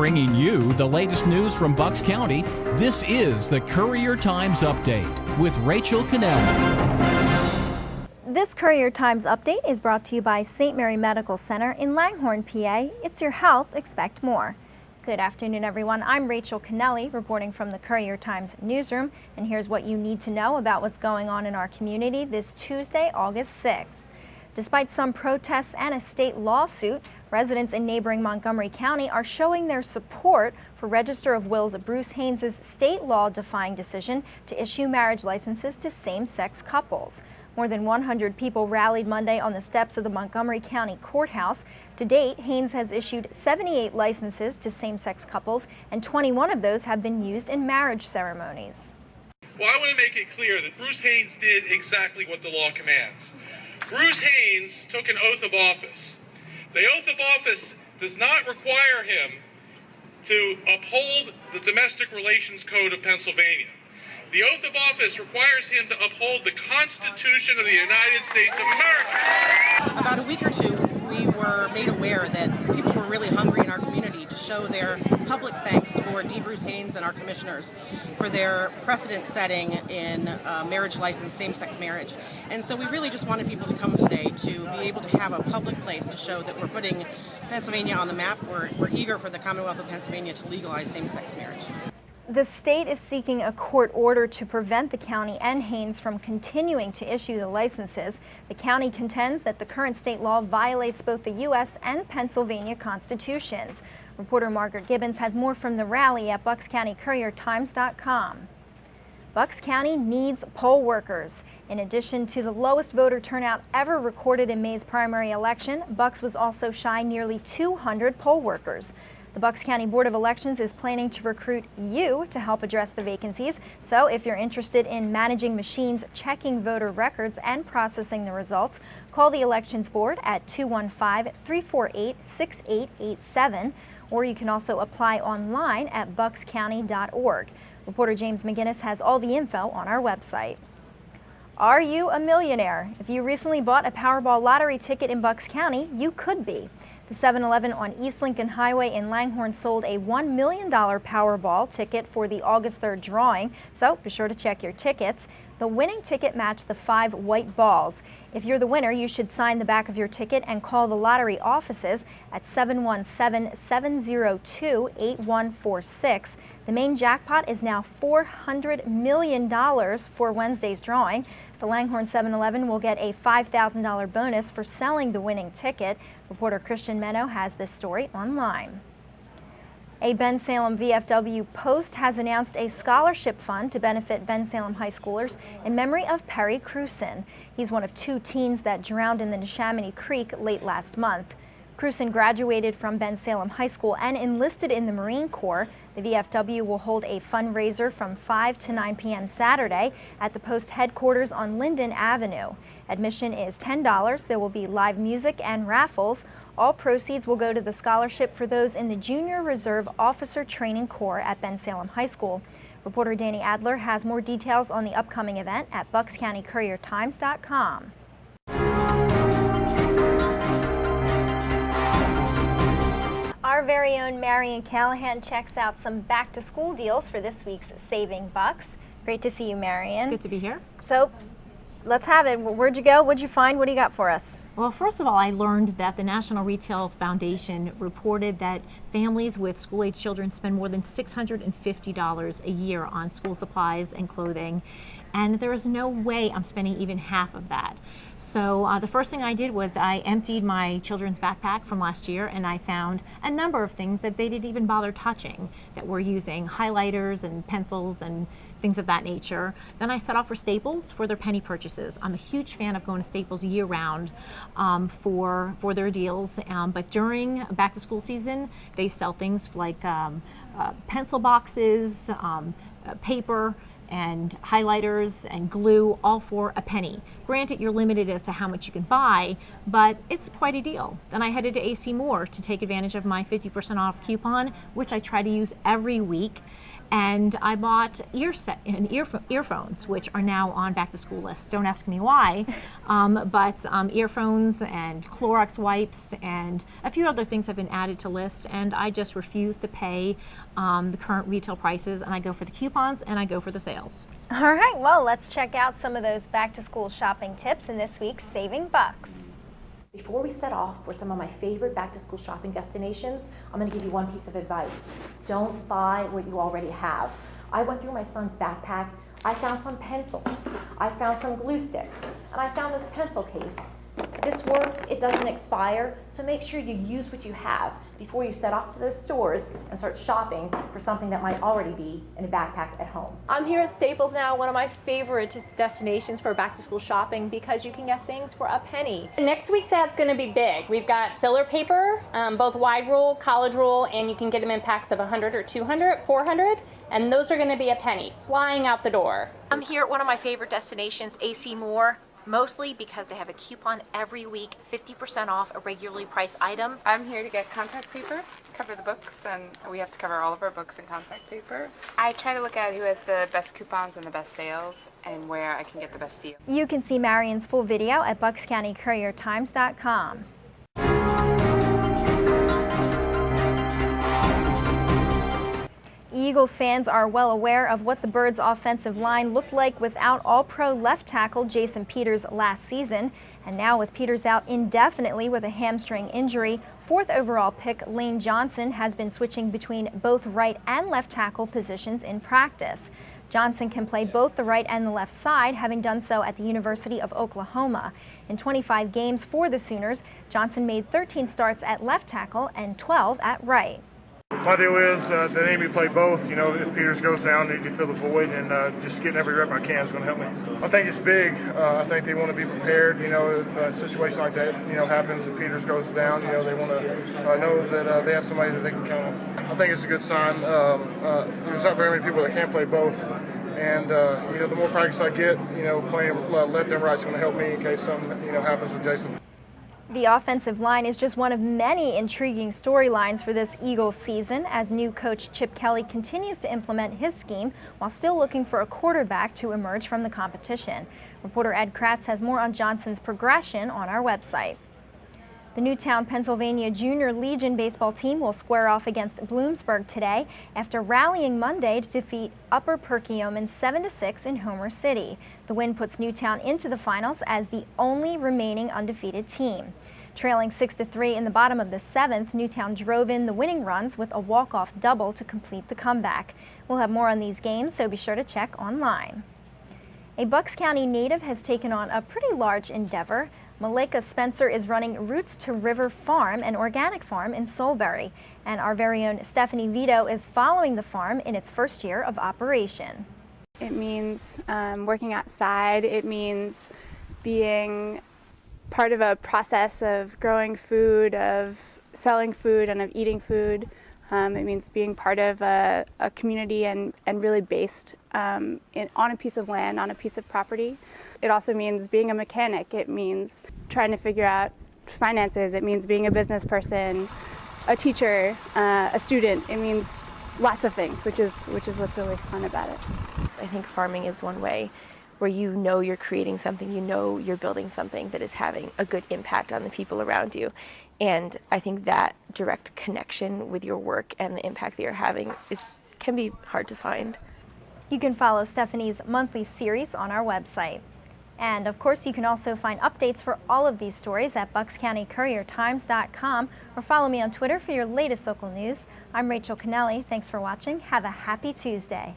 Bringing you the latest news from Bucks County, this is the Courier Times Update with Rachel Cannell. This Courier Times Update is brought to you by St. Mary Medical Center in Langhorne, PA. It's your health, expect more. Good afternoon, everyone. I'm Rachel Cannell, reporting from the Courier Times newsroom, and here's what you need to know about what's going on in our community this Tuesday, August 6th. Despite some protests and a state lawsuit, residents in neighboring Montgomery County are showing their support for Register of Wills Bruce Haynes' state law-defying decision to issue marriage licenses to same-sex couples. More than 100 people rallied Monday on the steps of the Montgomery County Courthouse. To date, Haynes has issued 78 licenses to same-sex couples, and 21 of those have been used in marriage ceremonies. Well, I want to make it clear that Bruce Haynes did exactly what the law commands. Bruce Haynes took an oath of office. The oath of office does not require him to uphold the Domestic Relations Code of Pennsylvania. The oath of office requires him to uphold the Constitution of the United States of America. About a week or two, we were made aware that people were really hungry in our community to show their public thanks for D. Bruce Haynes and our commissioners for their precedent setting in marriage license, same-sex marriage. And so we really just wanted people to come today to be able to have a public place to show that we're putting Pennsylvania on the map. We're eager for the Commonwealth of Pennsylvania to legalize same-sex marriage. The state is seeking a court order to prevent the county and Haynes from continuing to issue the licenses. The county contends that the current state law violates both the U.S. and Pennsylvania constitutions. Reporter Margaret Gibbons has more from the rally at buckscountycouriertimes.com. Bucks County needs poll workers. In addition to the lowest voter turnout ever recorded in May's primary election, Bucks was also shy nearly 200 poll workers. The Bucks County Board of Elections is planning to recruit you to help address the vacancies. So if you're interested in managing machines, checking voter records, and processing the results, call the Elections Board at 215-348-6887, or you can also apply online at buckscounty.org. Reporter James McGinnis has all the info on our website. Are you a millionaire? If you recently bought a Powerball lottery ticket in Bucks County, you could be. The 7-Eleven on East Lincoln Highway in Langhorne sold a $1 million Powerball ticket for the August 3rd drawing, so be sure to check your tickets. The winning ticket matched the 5 white balls. If you're the winner, you should sign the back of your ticket and call the lottery offices at 717-702-8146. The main jackpot is now $400 million for Wednesday's drawing. The Langhorne 7-Eleven will get a $5,000 bonus for selling the winning ticket. Reporter Christian Menno has this story online. A Ben Salem VFW Post has announced a scholarship fund to benefit Ben Salem high schoolers in memory of Perry Cruson. He's one of 2 teens that drowned in the Neshaminy Creek late last month. Cruson graduated from Ben Salem High School and enlisted in the Marine Corps. The VFW will hold a fundraiser from 5 to 9 p.m. Saturday at the Post headquarters on Linden Avenue. Admission is $10. There will be live music and raffles. All proceeds will go to the scholarship for those in the Junior Reserve Officer Training Corps at Ben Salem High School. Reporter Danny Adler has more details on the upcoming event at buckscountycouriertimes.com. Our very own Marion Callahan checks out some back-to-school deals for this week's Saving Bucks. Great to see you, Marion. Good to be here. So, let's have it. Where'd you go? What'd you find? What do you got for us? Well, first of all, I learned that the National Retail Foundation reported that families with school-age children spend more than $650 a year on school supplies and clothing, and there is no way I'm spending even half of that. So the first thing I did was I emptied my children's backpack from last year, and I found a number of things that they didn't even bother touching that we're using, highlighters and pencils and things of that nature. Then I set off for Staples for their penny purchases. I'm a huge fan of going to Staples year-round for their deals, but during back to school season, they sell things like pencil boxes, paper, and highlighters and glue, all for a penny. Granted, you're limited as to how much you can buy, but it's quite a deal. Then I headed to AC Moore to take advantage of my 50% off coupon, which I try to use every week. And I bought earphones, which are now on back to school lists. Don't ask me why, but earphones and Clorox wipes and a few other things have been added to lists, and I just refuse to pay the current retail prices, and I go for the coupons and I go for the sales. All right, well, let's check out some of those back to school shopping tips in this week's Saving Bucks. Before we set off for some of my favorite back-to-school shopping destinations, I'm going to give you one piece of advice. Don't buy what you already have. I went through my son's backpack. I found some pencils. I found some glue sticks. And I found this pencil case. This works. It doesn't expire. So make sure you use what you have before you set off to those stores and start shopping for something that might already be in a backpack at home. I'm here at Staples now, one of my favorite destinations for back to school shopping because you can get things for a penny. Next week's ad's going to be big. We've got filler paper, both wide roll, college roll, and you can get them in packs of 100 or 200, 400, and those are going to be a penny, flying out the door. I'm here at one of my favorite destinations, AC Moore. Mostly because they have a coupon every week, 50% off a regularly priced item. I'm here to get contact paper, cover the books, and we have to cover all of our books in contact paper. I try to look at who has the best coupons and the best sales and where I can get the best deal. You can see Marion's full video at buckscountycouriertimes.com. Eagles fans are well aware of what the Birds' offensive line looked like without All-Pro left tackle Jason Peters last season. And now with Peters out indefinitely with a hamstring injury, 4th overall pick Lane Johnson has been switching between both right and left tackle positions in practice. Johnson can play both the right and the left side, having done so at the University of Oklahoma. In 25 games for the Sooners, Johnson made 13 starts at left tackle and 12 at right. My deal is that I need to play both. You know, if Peters goes down, I need to fill the void, and just getting every rep I can is going to help me. I think it's big. I think they want to be prepared. You know, if a situation like that, happens, if Peters goes down, they want to know that they have somebody that they can count on. I think it's a good sign. There's not very many people that can play both. And, the more practice I get, playing left and right is going to help me in case something, happens with Jason. The offensive line is just one of many intriguing storylines for this Eagles season as new coach Chip Kelly continues to implement his scheme while still looking for a quarterback to emerge from the competition. Reporter Ed Kratz has more on Johnson's progression on our website. The Newtown, Pennsylvania Junior Legion baseball team will square off against Bloomsburg today after rallying Monday to defeat Upper Perkiomen 7-6 in Homer City. The win puts Newtown into the finals as the only remaining undefeated team. Trailing 6-3 in the bottom of the 7th, Newtown drove in the winning runs with a walk-off double to complete the comeback. We'll have more on these games, so be sure to check online. A Bucks County native has taken on a pretty large endeavor. Malika Spencer is running Roots to River Farm, an organic farm in Solebury. And our very own Stephanie Vito is following the farm in its first year of operation. It means working outside. It means being part of a process of growing food, of selling food, and of eating food. It means being part of a community and really based on a piece of land, on a piece of property. It also means being a mechanic. It means trying to figure out finances. It means being a business person, a teacher, a student. It means lots of things, which is what's really fun about it. I think farming is one way where you're creating something, you're building something that is having a good impact on the people around you. And I think that direct connection with your work and the impact that you're having can be hard to find. You can follow Stephanie's monthly series on our website. And of course, you can also find updates for all of these stories at buckscountycouriertimes.com or follow me on Twitter for your latest local news. I'm Rachel Kennelly. Thanks for watching. Have a happy Tuesday.